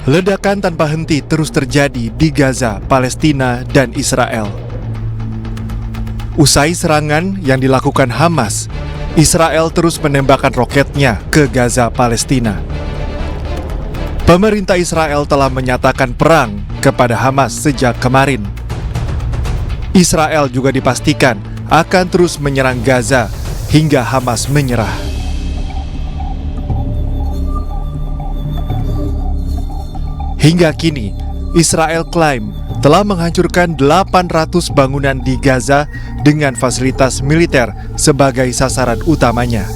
Ledakan tanpa henti terus terjadi di Gaza, Palestina, dan Israel. Usai serangan yang dilakukan Hamas, Israel terus menembakkan roketnya ke Gaza, Palestina. Pemerintah Israel telah menyatakan perang kepada Hamas sejak kemarin. Israel juga dipastikan akan terus menyerang Gaza hingga Hamas menyerah. Hingga kini, Israel klaim telah menghancurkan 800 bangunan di Gaza dengan fasilitas militer sebagai sasaran utamanya.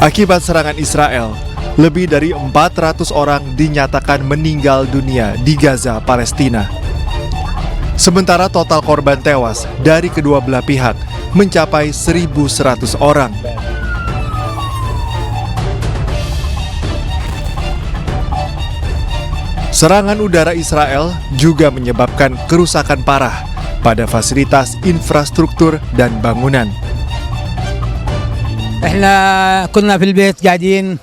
Akibat serangan Israel, lebih dari 400 orang dinyatakan meninggal dunia di Gaza, Palestina. Sementara total korban tewas dari kedua belah pihak mencapai 1.100 orang. Serangan udara Israel juga menyebabkan kerusakan parah pada fasilitas infrastruktur dan bangunan. احنا كنا في البيت قاعدين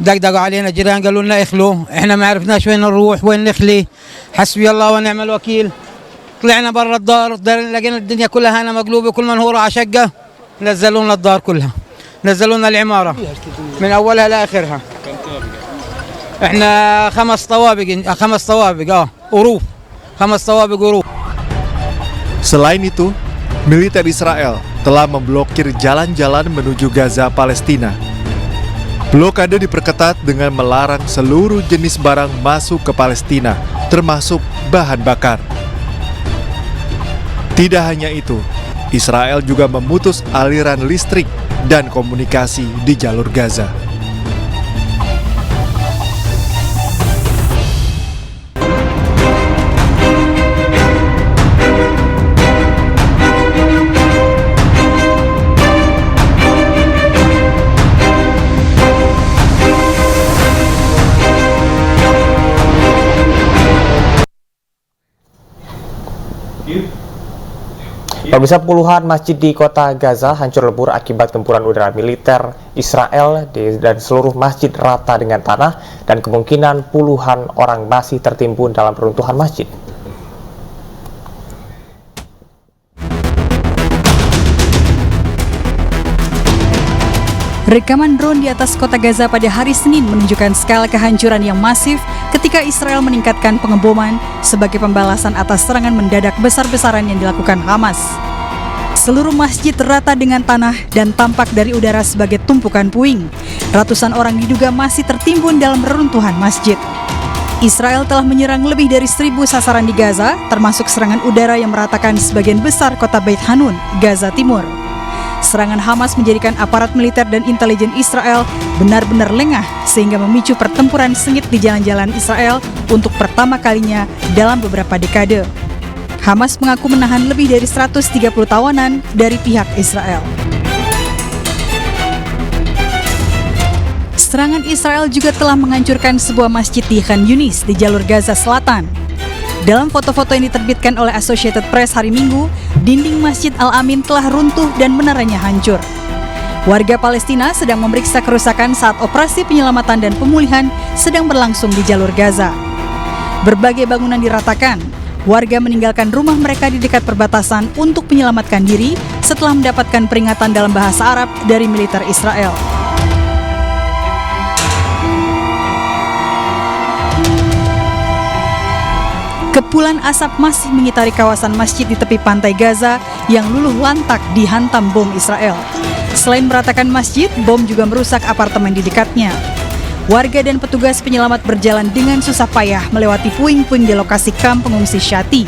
دقدقوا علينا جيران قالوا لنا اخلوا احنا ما عرفناش وين نروح وين نخلي حسبي الله ونعم الوكيل طلعنا برا الدار لقينا الدنيا كلها هنا مقلوبه كل من هو راح شقه نزلونا الدار كلها نزلونا العماره من اولها لاخرها احنا خمس طوابق غروف 5 طوابق غروف. Selain itu, militer Israel telah memblokir jalan-jalan menuju Gaza, Palestina. Blokade diperketat dengan melarang seluruh jenis barang masuk ke Palestina, termasuk bahan bakar. Tidak hanya itu, Israel juga memutus aliran listrik dan komunikasi di jalur Gaza. Pemirsa, puluhan masjid di kota Gaza hancur lebur akibat gempuran udara militer Israel dan seluruh masjid rata dengan tanah dan kemungkinan puluhan orang masih tertimbun dalam reruntuhan masjid. Rekaman drone di atas kota Gaza pada hari Senin menunjukkan skala kehancuran yang masif ketika Israel meningkatkan pengeboman sebagai pembalasan atas serangan mendadak besar-besaran yang dilakukan Hamas. Seluruh masjid rata dengan tanah dan tampak dari udara sebagai tumpukan puing. Ratusan orang diduga masih tertimbun dalam reruntuhan masjid. Israel telah menyerang lebih dari 1.000 sasaran di Gaza, termasuk serangan udara yang meratakan sebagian besar kota Beit Hanun, Gaza Timur. Serangan Hamas menjadikan aparat militer dan intelijen Israel benar-benar lengah sehingga memicu pertempuran sengit di jalan-jalan Israel untuk pertama kalinya dalam beberapa dekade. Hamas mengaku menahan lebih dari 130 tawanan dari pihak Israel. Serangan Israel juga telah menghancurkan sebuah masjid di Khan Yunis di jalur Gaza Selatan. Dalam foto-foto yang diterbitkan oleh Associated Press hari Minggu, dinding Masjid Al-Amin telah runtuh dan menaranya hancur. Warga Palestina sedang memeriksa kerusakan saat operasi penyelamatan dan pemulihan sedang berlangsung di jalur Gaza. Berbagai bangunan diratakan. Warga meninggalkan rumah mereka di dekat perbatasan untuk menyelamatkan diri setelah mendapatkan peringatan dalam bahasa Arab dari militer Israel. Kepulan asap masih mengitari kawasan masjid di tepi pantai Gaza yang luluh lantak dihantam bom Israel. Selain meratakan masjid, bom juga merusak apartemen di dekatnya. Warga dan petugas penyelamat berjalan dengan susah payah melewati puing-puing di lokasi kamp pengungsi Shati.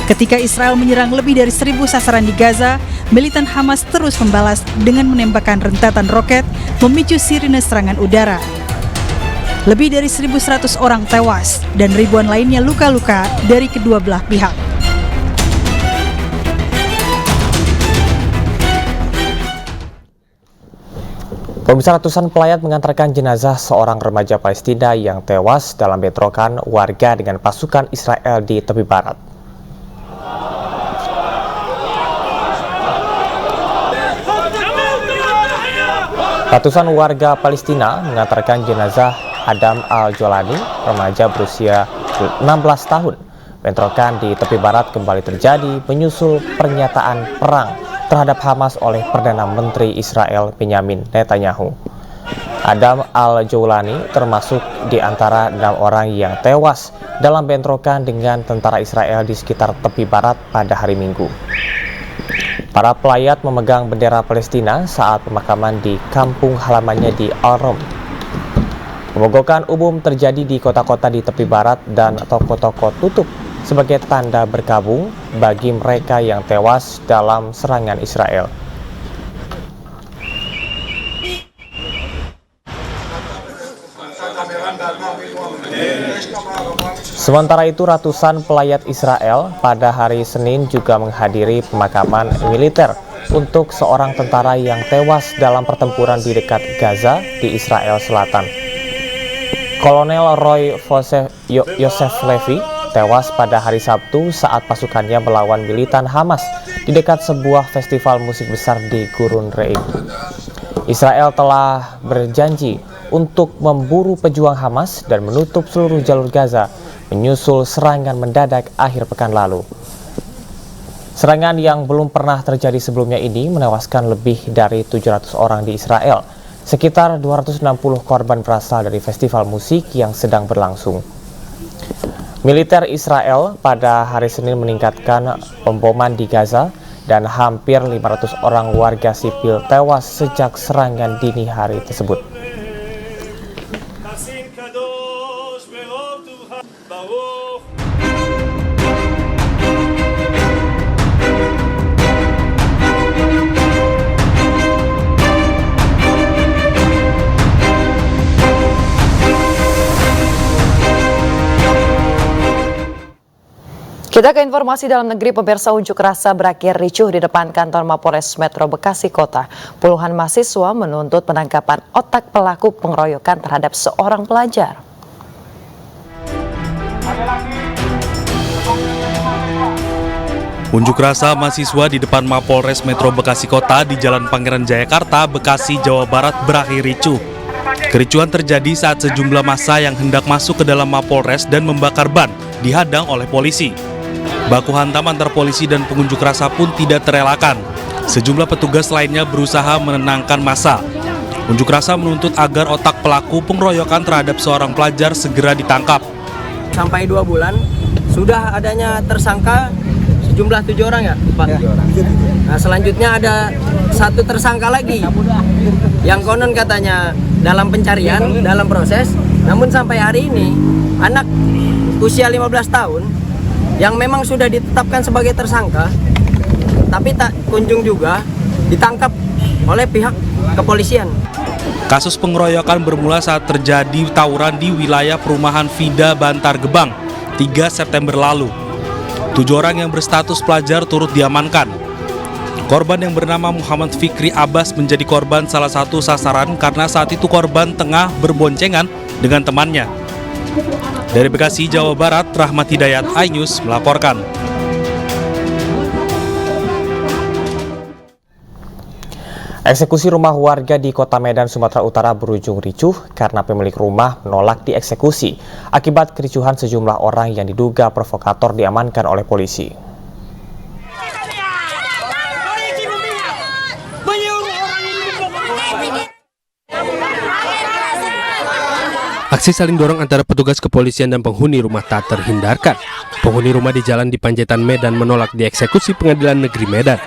Ketika Israel menyerang lebih dari 1.000 sasaran di Gaza, militan Hamas terus membalas dengan menembakkan rentetan roket memicu sirine serangan udara. Lebih dari 1.100 orang tewas dan ribuan lainnya luka-luka dari kedua belah pihak. Pemirsa, ratusan pelayat mengantarkan jenazah seorang remaja Palestina yang tewas dalam bentrokan warga dengan pasukan Israel di tepi barat. Ratusan warga Palestina mengantarkan jenazah Adam Al-Jolani, remaja berusia 16 tahun. Bentrokan di tepi barat kembali terjadi menyusul pernyataan perang terhadap Hamas oleh Perdana Menteri Israel Benyamin Netanyahu. Adam Al-Jolani termasuk di antara 6 orang yang tewas dalam bentrokan dengan tentara Israel di sekitar tepi barat pada hari Minggu. Para pelayat memegang bendera Palestina saat pemakaman di kampung halamannya di Al-Rum. Pemogokan umum terjadi di kota-kota di tepi barat dan toko-toko tutup sebagai tanda berkabung bagi mereka yang tewas dalam serangan Israel. Sementara itu, ratusan pelayat Israel pada hari Senin juga menghadiri pemakaman militer untuk seorang tentara yang tewas dalam pertempuran di dekat Gaza di Israel Selatan. Kolonel Roy Yosef Levi tewas pada hari Sabtu saat pasukannya melawan militan Hamas di dekat sebuah festival musik besar di Gurun Reim. Israel telah berjanji untuk memburu pejuang Hamas dan menutup seluruh jalur Gaza menyusul serangan mendadak akhir pekan lalu. Serangan yang belum pernah terjadi sebelumnya ini menewaskan lebih dari 700 orang di Israel. Sekitar 260 korban berasal dari festival musik yang sedang berlangsung. Militer Israel pada hari Senin meningkatkan pemboman di Gaza dan hampir 500 orang warga sipil tewas sejak serangan dini hari tersebut. Kita ke informasi dalam negeri. Pemirsa, unjuk rasa berakhir ricuh di depan kantor Mapolres Metro Bekasi Kota. Puluhan mahasiswa menuntut penangkapan otak pelaku pengeroyokan terhadap seorang pelajar. Unjuk rasa mahasiswa di depan Mapolres Metro Bekasi Kota di Jalan Pangeran Jayakarta, Bekasi, Jawa Barat berakhir ricuh. Kericuhan terjadi saat sejumlah massa yang hendak masuk ke dalam Mapolres dan membakar ban dihadang oleh polisi. Baku hantam antar polisi dan pengunjuk rasa pun tidak terelakkan. Sejumlah petugas lainnya berusaha menenangkan massa. Unjuk rasa menuntut agar otak pelaku pengeroyokan terhadap seorang pelajar segera ditangkap. Sampai 2 bulan sudah adanya tersangka sejumlah 7 orang ya, Pak? 7 orang. Nah, selanjutnya ada 1 tersangka lagi yang konon katanya dalam pencarian, dalam proses. Namun sampai hari ini anak usia 15 tahun yang memang sudah ditetapkan sebagai tersangka tapi tak kunjung juga ditangkap oleh pihak kepolisian. Kasus pengeroyokan bermula saat terjadi tawuran di wilayah perumahan Vida Bantar Gebang 3 September lalu. 7 orang yang berstatus pelajar turut diamankan. Korban yang bernama Muhammad Fikri Abbas menjadi korban salah satu sasaran karena saat itu korban tengah berboncengan dengan temannya. Dari Bekasi, Jawa Barat, Rahmat Hidayat, iNews melaporkan. Eksekusi rumah warga di Kota Medan, Sumatera Utara berujung ricuh karena pemilik rumah menolak dieksekusi. Akibat kericuhan, sejumlah orang yang diduga provokator diamankan oleh polisi. Aksi saling dorong antara petugas kepolisian dan penghuni rumah tak terhindarkan. Penghuni rumah di Jalan di Panjaitan Medan menolak dieksekusi Pengadilan Negeri Medan.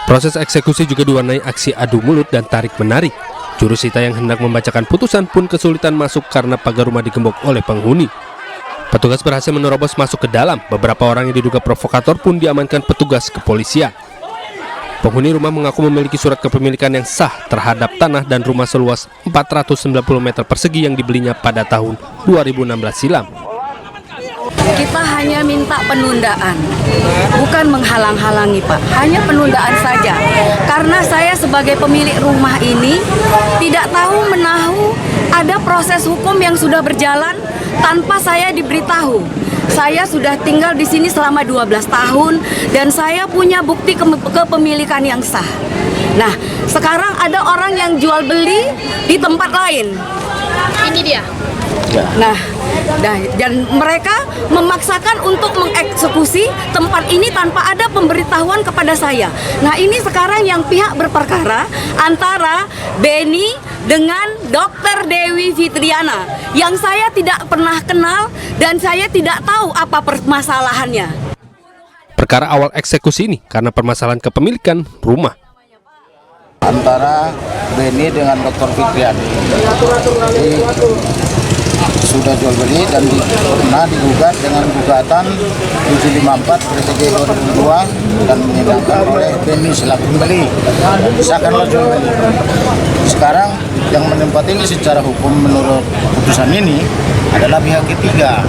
Proses eksekusi juga diwarnai aksi adu mulut dan tarik-menarik. Jurusita yang hendak membacakan putusan pun kesulitan masuk karena pagar rumah digembok oleh penghuni. Petugas berhasil menerobos masuk ke dalam. Beberapa orang yang diduga provokator pun diamankan petugas kepolisian. Penghuni rumah mengaku memiliki surat kepemilikan yang sah terhadap tanah dan rumah seluas 490 meter persegi yang dibelinya pada tahun 2016 silam. Kita hanya minta penundaan, bukan menghalang-halangi, Pak. Hanya penundaan saja. Karena saya sebagai pemilik rumah ini tidak tahu menahu ada proses hukum yang sudah berjalan tanpa saya diberitahu. Saya sudah tinggal di sini selama 12 tahun dan saya punya bukti kepemilikan yang sah. Nah, sekarang ada orang yang jual beli di tempat lain. Ini dia. Nah, dan mereka memaksakan untuk mengeksekusi tempat ini tanpa ada pemberitahuan kepada saya. Nah, ini sekarang yang pihak berperkara antara Beni dengan Dr. Dewi Fitriana yang saya tidak pernah kenal dan saya tidak tahu apa permasalahannya. Perkara awal eksekusi ini karena permasalahan kepemilikan rumah. Antara Beni dengan Dr. Fitriani. Jadi, sudah jual beli dan pernah digugat dengan gugatan 754 PTG 2002 dan menyidangkan oleh Beni selaku pembeli. Disahkanlah jual beli. Sekarang yang menempati ini secara hukum menurut putusan ini adalah pihak ketiga.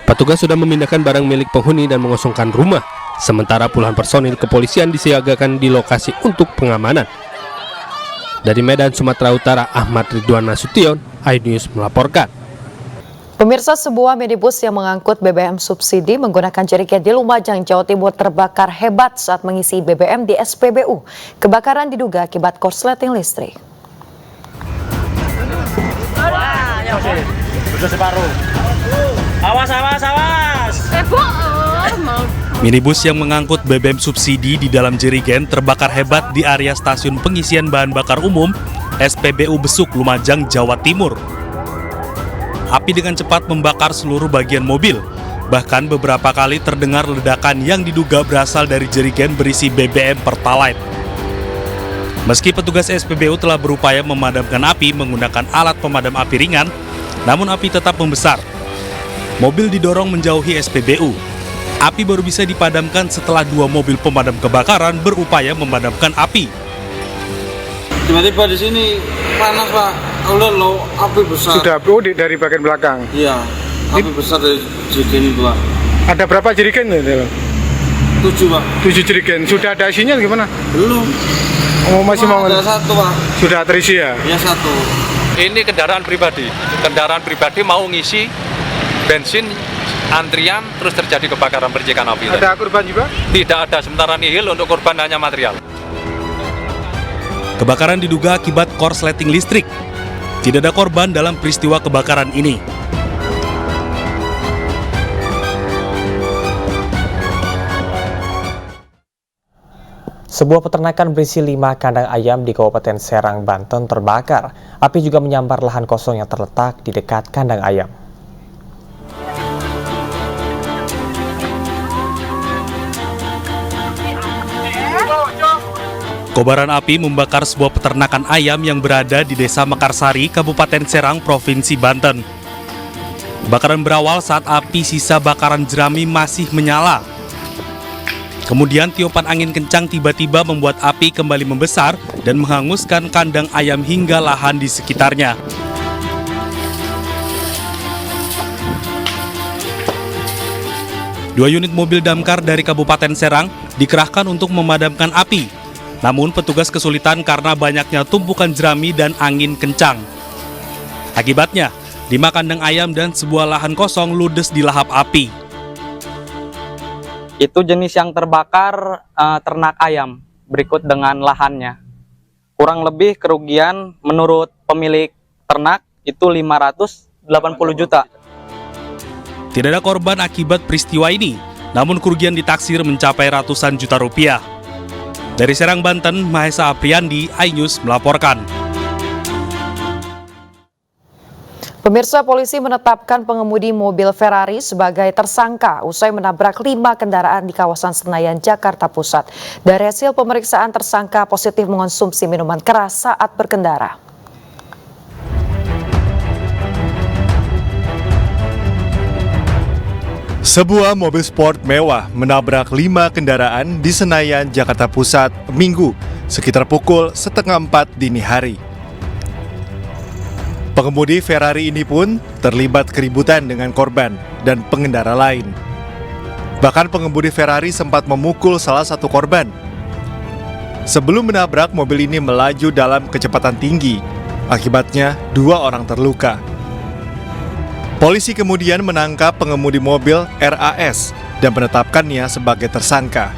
Petugas sudah memindahkan barang milik penghuni dan mengosongkan rumah. Sementara puluhan personil kepolisian disiagakan di lokasi untuk pengamanan. Dari Medan, Sumatera Utara, Ahmad Ridwan Nasution, iNews melaporkan. Pemirsa, sebuah minibus yang mengangkut BBM subsidi menggunakan jerigen di Lumajang, Jawa Timur terbakar hebat saat mengisi BBM di SPBU. Kebakaran diduga akibat korsleting listrik. Awas. Minibus yang mengangkut BBM subsidi di dalam jerigen terbakar hebat di area stasiun pengisian bahan bakar umum SPBU Besuk, Lumajang, Jawa Timur. Api dengan cepat membakar seluruh bagian mobil. Bahkan beberapa kali terdengar ledakan yang diduga berasal dari jerigen berisi BBM Pertalite. Meski petugas SPBU telah berupaya memadamkan api menggunakan alat pemadam api ringan, namun api tetap membesar. Mobil didorong menjauhi SPBU. Api baru bisa dipadamkan setelah 2 mobil pemadam kebakaran berupaya memadamkan api. Tiba-tiba di sini panas, Pak. Lo api besar. Sudah dari bagian belakang. Iya, api besar dari jerigen itu, Pak. Ada berapa jerigen itu? 7, Pak. 7 jerigen. Sudah ada isinya gimana? Belum. Oh, masih mau? Ada 1, Pak. Sudah terisi ya? Ya, 1. Ini kendaraan pribadi. Kendaraan pribadi mau ngisi bensin, antrian, terus terjadi kebakaran percikan api. Ada korban juga? Tidak ada, sementara nihil, untuk korban hanya material. Kebakaran diduga akibat korsleting listrik. Tidak ada korban dalam peristiwa kebakaran ini. Sebuah peternakan berisi 5 kandang ayam di Kabupaten Serang, Banten terbakar. Api juga menyambar lahan kosong yang terletak di dekat kandang ayam. Kobaran api membakar sebuah peternakan ayam yang berada di Desa Mekarsari, Kabupaten Serang, Provinsi Banten. Kebakaran berawal saat api sisa bakaran jerami masih menyala. Kemudian tiupan angin kencang tiba-tiba membuat api kembali membesar dan menghanguskan kandang ayam hingga lahan di sekitarnya. Dua unit mobil damkar dari Kabupaten Serang dikerahkan untuk memadamkan api. Namun petugas kesulitan karena banyaknya tumpukan jerami dan angin kencang. Akibatnya, 5 kandang ayam dan sebuah lahan kosong ludes dilahap api. Itu jenis yang terbakar ternak ayam, berikut dengan lahannya. Kurang lebih kerugian menurut pemilik ternak itu 580 juta. Tidak ada korban akibat peristiwa ini, namun kerugian ditaksir mencapai ratusan juta rupiah. Dari Serang, Banten, Mahesa Apriandi, iNews melaporkan. Pemirsa, polisi menetapkan pengemudi mobil Ferrari sebagai tersangka usai menabrak 5 kendaraan di kawasan Senayan, Jakarta Pusat. Dari hasil pemeriksaan, tersangka positif mengonsumsi minuman keras saat berkendara. Sebuah mobil sport mewah menabrak 5 kendaraan di Senayan, Jakarta Pusat, Minggu, sekitar pukul 3:30 dini hari. Pengemudi Ferrari ini pun terlibat keributan dengan korban dan pengendara lain. Bahkan pengemudi Ferrari sempat memukul salah satu korban. Sebelum menabrak, mobil ini melaju dalam kecepatan tinggi. Akibatnya, 2 orang terluka. Polisi kemudian menangkap pengemudi mobil RAS dan menetapkannya sebagai tersangka.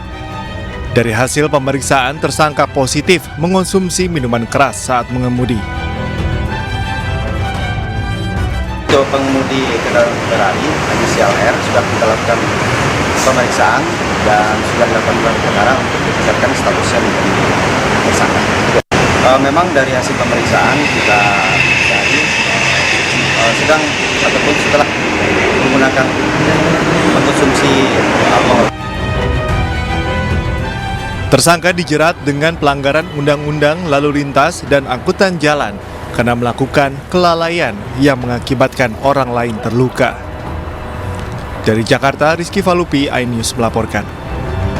Dari hasil pemeriksaan, tersangka positif mengonsumsi minuman keras saat mengemudi. Untuk pengemudi kendaraan Ferrari inisial R sudah kita lakukan pemeriksaan dan sudah dilakukan gelar perkara untuk ditingkatkan statusnya menjadi tersangka. Memang dari hasil pemeriksaan kita cari sedang ataupun setelah menggunakan mengkonsumsi alkohol. Tersangka dijerat dengan pelanggaran Undang-Undang Lalu Lintas dan Angkutan Jalan karena melakukan kelalaian yang mengakibatkan orang lain terluka. Dari Jakarta, Rizky Falupi, iNews melaporkan.